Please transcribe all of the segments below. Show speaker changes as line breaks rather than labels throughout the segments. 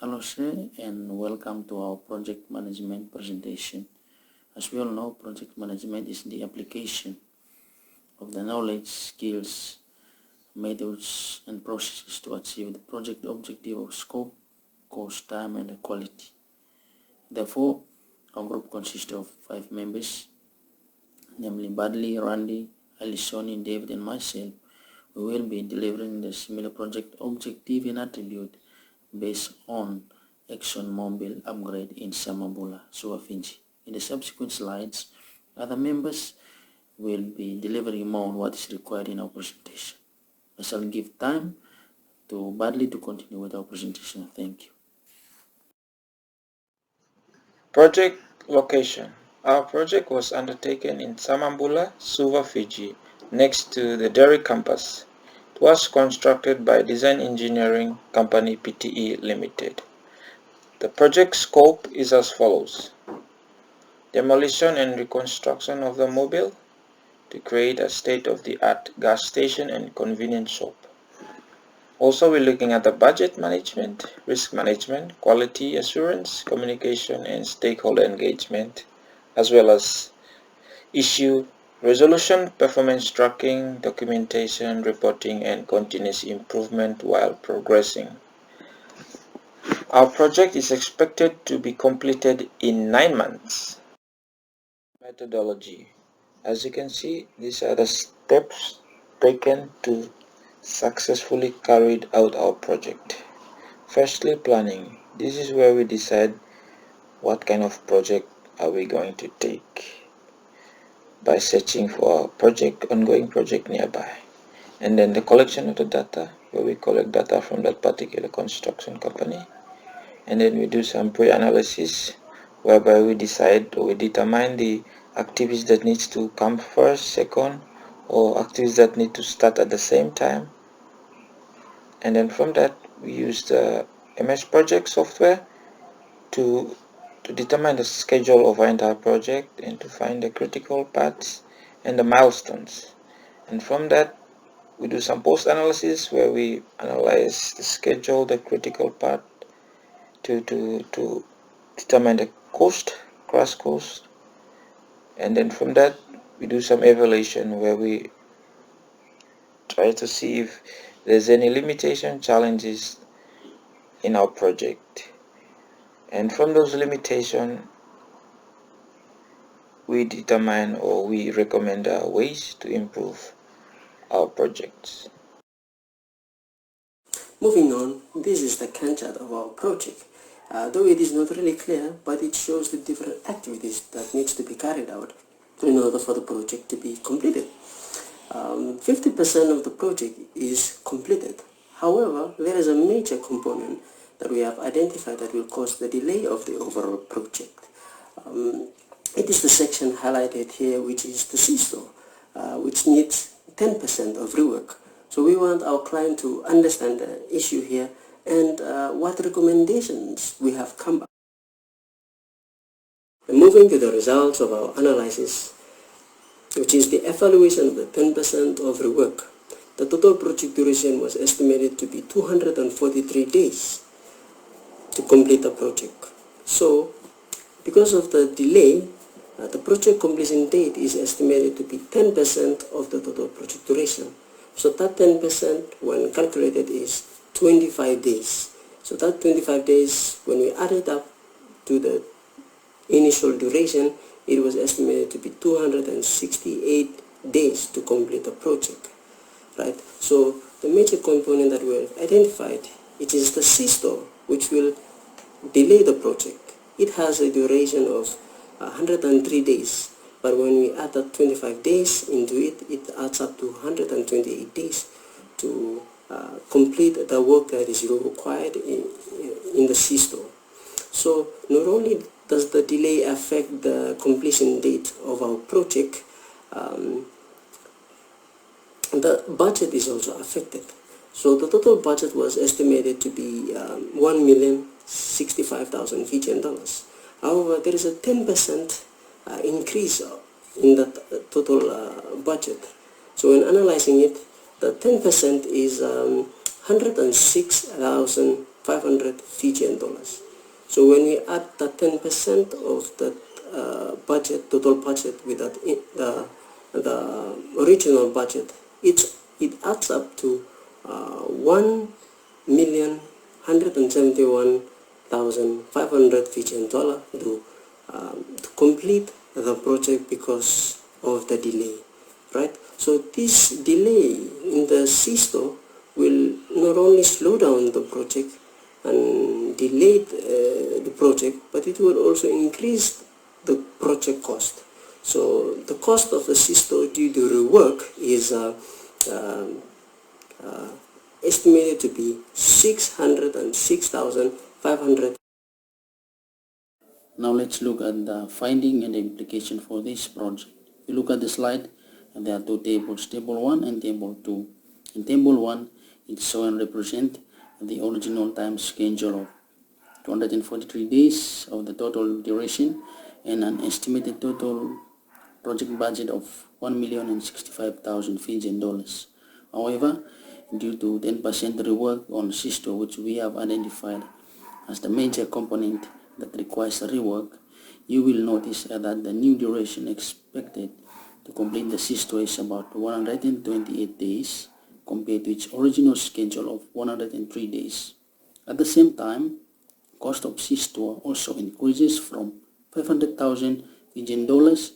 Hello sir, and welcome to our project management presentation. As we all know, project management is the application of the knowledge, skills, methods and processes to achieve the project objective of scope, cost, time and quality. Therefore, our group consists of 5 members, namely Badley, Randy, Alisoni, David and myself. We will be delivering the similar project objective and attribute based on ExxonMobil upgrade in Samambula, Suafinji. In the subsequent slides, other members will be delivering more on what is required in our presentation. I shall give time to Badley to continue with our presentation. Thank you.
Project location. Our project was undertaken in Samambula, Suva, Fiji, next to the Derry campus. It was constructed by Design Engineering Company Pte. Limited. The project scope is as follows: demolition and reconstruction of the mobile to create a state-of-the-art gas station and convenience shop. Also, we're looking at the budget management, risk management, quality assurance, communication, and stakeholder engagement, as well as issue resolution, performance tracking, documentation, reporting, and continuous improvement while progressing. Our project is expected to be completed in 9 months. Methodology. As you can see, these are the steps taken to successfully carried out our project. Firstly, planning. This is where we decide what kind of project are we going to take by searching for a ongoing project nearby. And then the collection of the data, where we collect data from that particular construction company. And then we do some pre-analysis, whereby we decide or we determine the activities that needs to come first, second, or activities that need to start at the same time. And then from that, we use the MS Project software to determine the schedule of our entire project and to find the critical parts and the milestones. And from that, we do some post-analysis where we analyze the schedule, the critical part, to determine the cost, crash cost. And then from that, we do some evaluation where we try to see if there's any limitation, challenges in our project. And from those limitations, we determine or we recommend ways to improve our projects.
Moving on, this is the Gantt chart of our project. Though it is not really clear, but it shows the different activities that needs to be carried out in order for the project to be completed. 50% of the project is completed. However, there is a major component that we have identified that will cause the delay of the overall project. It is the section highlighted here, which is the CESO, which needs 10% of rework. So we want our client to understand the issue here and what recommendations we have come up. Moving to the results of our analysis, which is the evaluation of the 10% of rework. The total project duration was estimated to be 243 days to complete the project. So, because of the delay, the project completion date is estimated to be 10% of the total project duration. So that 10% when calculated is 25 days. So that 25 days, when we add it up to the initial duration, it was estimated to be 268 days to complete the project. Right? So the major component that we have identified, it is the CESTO, which will delay the project. It has a duration of 103 days, but when we add that 25 days into it, it adds up to 128 days to complete the work that is required in the CESTO. So not only does the delay affect the completion date of our project, the budget is also affected. So the total budget was estimated to be 1,065,000 Fijian dollars. However, there is a 10% increase in the total budget. So when analyzing it, the 10% is 106,000 500 Fijian dollars. So when we add the 10% of the total budget with that, the original budget, it adds up to 1,171,500 Fijian dollar to complete the project because of the delay, right? So this delay in the CESTO will not only slow down the project and delay the project, but it will also increase the project cost. So the cost of the CESTO due to rework is estimated to be 606,500.
Now let's look at the finding and the implication for this project. If you look at the slide, there are two tables, table 1 and table 2. In table 1, it's shown represent the original time schedule of 243 days of the total duration and an estimated total project budget of 1,065,000 Fijian dollars. However, due to 10% rework on CESTO, which we have identified as the major component that requires rework, you will notice that the new duration expected to complete the CESTO is about 128 days compared to its original schedule of 103 days. At the same time, cost of CESTO also increases from 500,000 Fijian dollars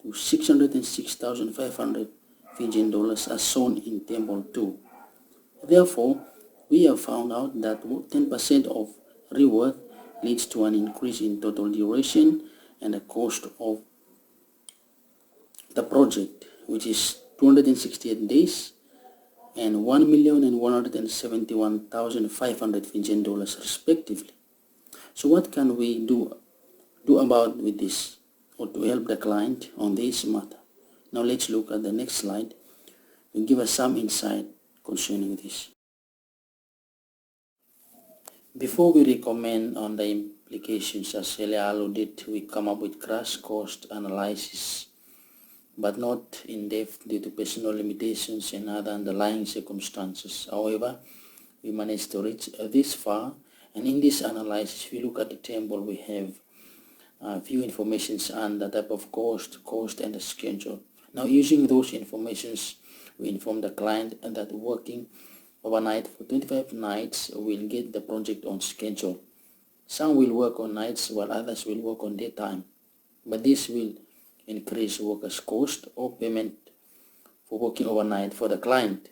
to 606,500 Fijian dollars as shown in table 2. Therefore, we have found out that 10% of rework leads to an increase in total duration and the cost of the project, which is 268 days and 1,171,500 Fijian dollars respectively. So what can we do about with this, or to help the client on this matter? Now let's look at the next slide to give us some insight concerning this. Before we recommend on the implications, as earlier alluded, we come up with crash cost analysis, but not in depth due to personal limitations and other underlying circumstances. However, we managed to reach this far, and in this analysis, if you look at the table, we have a few informations on the type of cost, and the schedule. Now, using those informations, we inform the client that working overnight for 25 nights will get the project on schedule. Some will work on nights while others will work on daytime, but this will increase workers' cost or payment for working overnight for the client.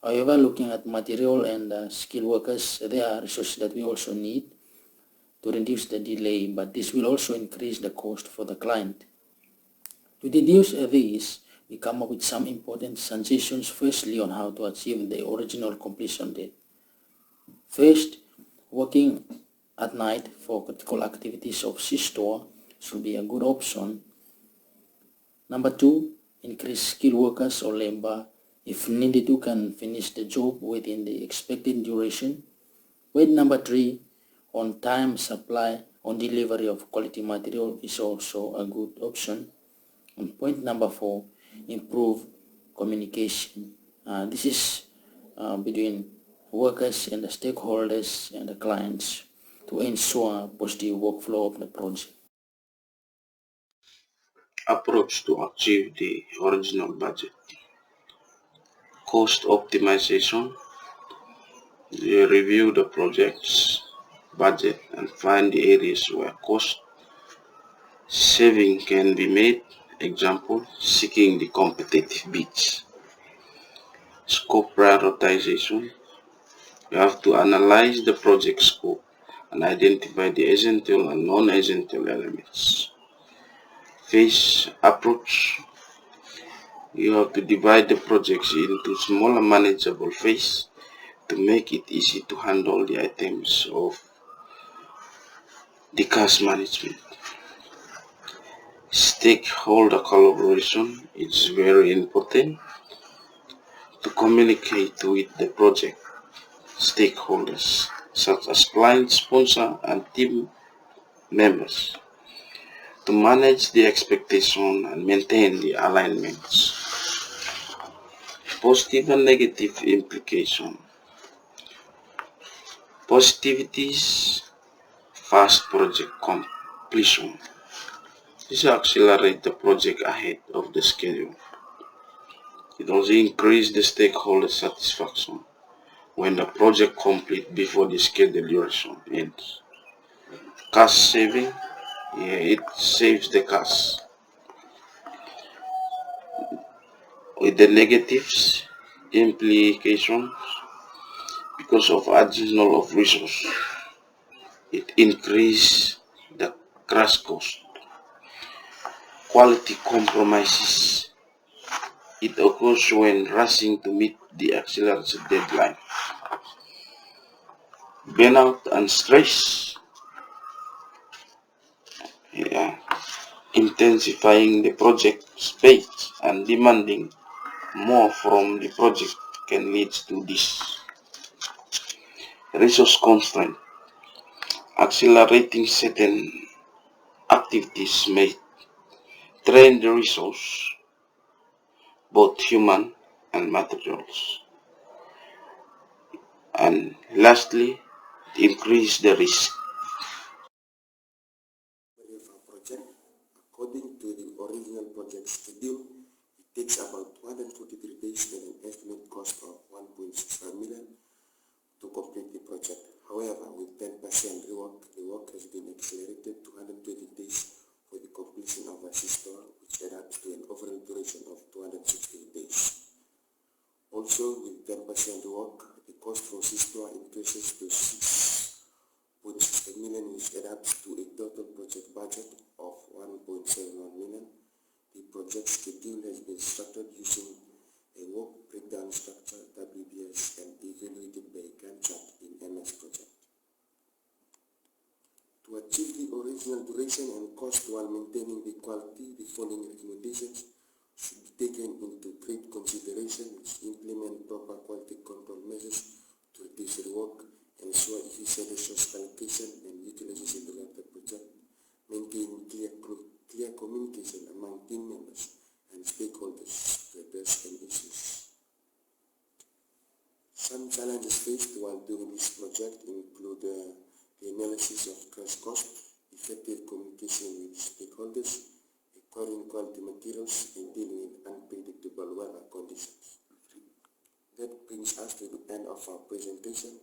However, looking at material and skilled workers, there are resources that we also need to reduce the delay, but this will also increase the cost for the client. To deduce this, we come up with some important suggestions, firstly on how to achieve the original completion date. First, working at night for critical activities of CESTO should be a good option. Number 2, increase skilled workers or labor if needed to can finish the job within the expected duration. Point number 3, on time supply on delivery of quality material is also a good option. And point number 4, improve communication. This is between workers and the stakeholders and the clients to ensure positive workflow of the project.
Approach to achieve the original budget. Cost optimization. You review the project's budget and find the areas where cost saving can be made. Example, seeking the competitive bids. Scope prioritization. You have to analyze the project scope and identify the essential and non-essential elements. Phase approach. You have to divide the projects into smaller manageable phases to make it easy to handle the items of the cost management. Stakeholder collaboration is very important to communicate with the project stakeholders such as client, sponsor, and team members to manage the expectation and maintain the alignments. Positive and negative implication. Positivities: fast project completion. This accelerates the project ahead of the schedule. It also increases the stakeholder satisfaction when the project completes before the scheduled duration ends. Cost saving: it saves the cost. With the negatives implications, because of additional of resource, it increases the crash cost. Quality compromises: it occurs when rushing to meet the accelerated deadline. Burnout and stress, intensifying the project's pace and demanding more from the project can lead to this. Resource constraint: accelerating certain activities may drain the resource, both human and materials. And lastly, increase the risk.
Of a project, according to the original project schedule, it takes about 243 days and an estimate cost of 1.65 million to complete the project. However, with 10% rework, the work has been accelerated to 120 days for the completion of a system, which adds to an overall duration of 260 days. Also, with 10% work, the cost for system increases to 6.60 million, which adds to a total project budget of 1.71 million. The project schedule has been structured using a work breakdown structure, WBS, and evaluated by Gantt chart in MS Project. To achieve the original duration and cost while maintaining the quality, the following recommendations should be taken into great consideration, which implement proper quality control measures to reduce rework, ensure efficient resource allocation and utilization throughout the project, maintain clear communication among team members and stakeholders to address any issues. Some challenges faced while doing this project include the analysis of crash cost, effective communication with stakeholders, acquiring quality materials, and dealing with unpredictable weather conditions. That brings us to the end of our presentation.